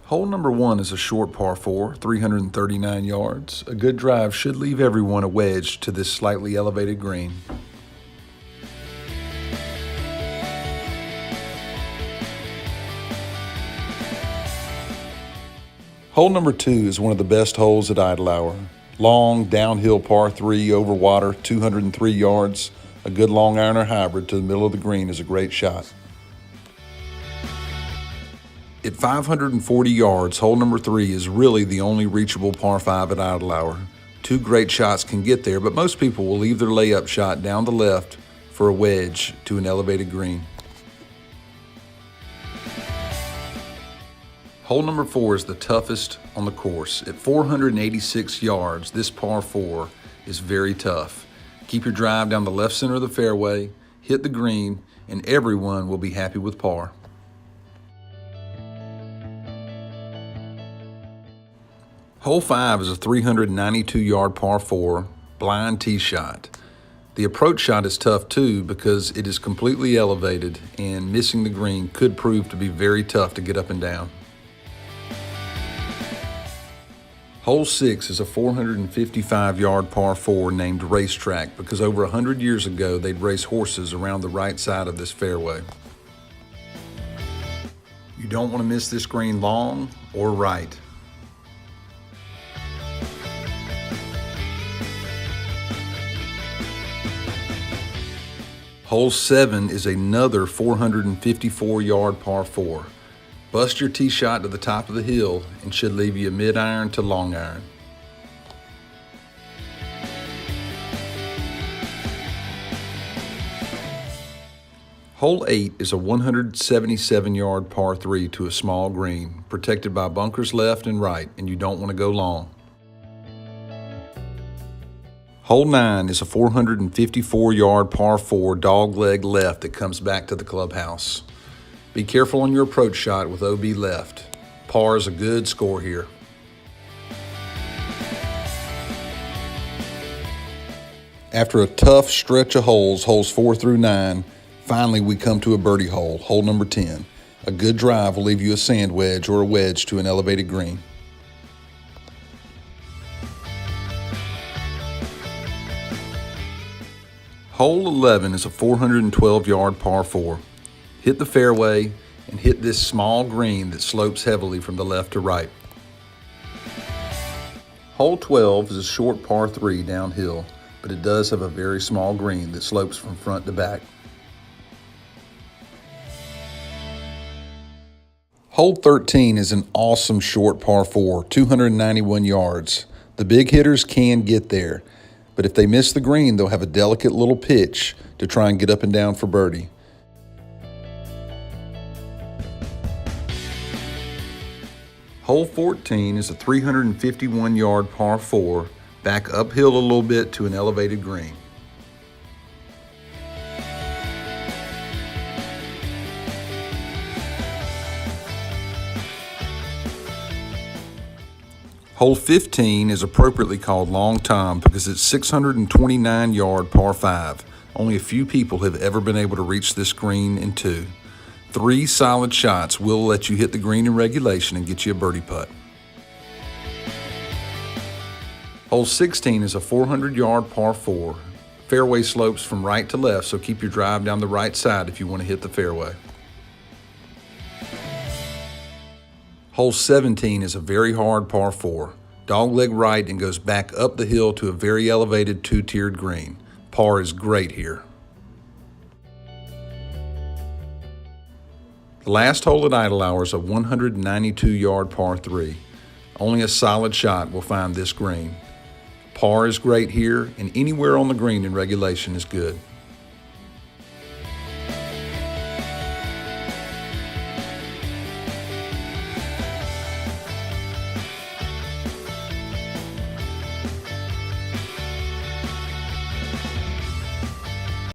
Hole number 1 is a short par 4, 339 yards. A good drive should leave everyone a wedge to this slightly elevated green. Hole number 2 is one of the best holes at Idlehour. Long, downhill par 3 over water, 203 yards. A good long iron or hybrid to the middle of the green is a great shot. At 540 yards, hole number 3 is really the only reachable par 5 at Idlehour. Two great shots can get there, but most people will leave their layup shot down the left for a wedge to an elevated green. Hole number 4 is the toughest on the course. At 486 yards, this par 4 is very tough. Keep your drive down the left center of the fairway, hit the green, and everyone will be happy with par. Hole 5 is a 392-yard par 4 blind tee shot. The approach shot is tough too because it is completely elevated and missing the green could prove to be very tough to get up and down. Hole 6 is a 455-yard par 4 named Racetrack because over 100 years ago they'd race horses around the right side of this fairway. You don't want to miss this green long or right. Hole 7 is another 454-yard par 4. Bust your tee shot to the top of the hill and should leave you a mid-iron to long iron. Hole 8 is a 177-yard par 3 to a small green, protected by bunkers left and right, and you don't want to go long. Hole 9 is a 454-yard par 4 dogleg left that comes back to the clubhouse. Be careful on your approach shot with OB left. Par is a good score here. After a tough stretch of holes 4 through 9, finally we come to a birdie hole, hole number 10. A good drive will leave you a sand wedge or a wedge to an elevated green. Hole 11 is a 412-yard par 4. Hit the fairway and hit this small green that slopes heavily from the left to right. Hole 12 is a short par 3 downhill, but it does have a very small green that slopes from front to back. Hole 13 is an awesome short par 4, 291 yards. The big hitters can get there, but if they miss the green, they'll have a delicate little pitch to try and get up and down for birdie. Hole 14 is a 351-yard par 4, back uphill a little bit to an elevated green. Hole 15 is appropriately called Long Tom because it's 629-yard par 5. Only a few people have ever been able to reach this green in 2. 3 solid shots will let you hit the green in regulation and get you a birdie putt. Hole 16 is a 400-yard par 4. Fairway slopes from right to left, so keep your drive down the right side if you want to hit the fairway. Hole 17 is a very hard par 4. Dogleg right and goes back up the hill to a very elevated 2-tiered green. Par is great here. The last hole at Idlehour is a 192-yard par 3. Only a solid shot will find this green. Par is great here, and anywhere on the green in regulation is good.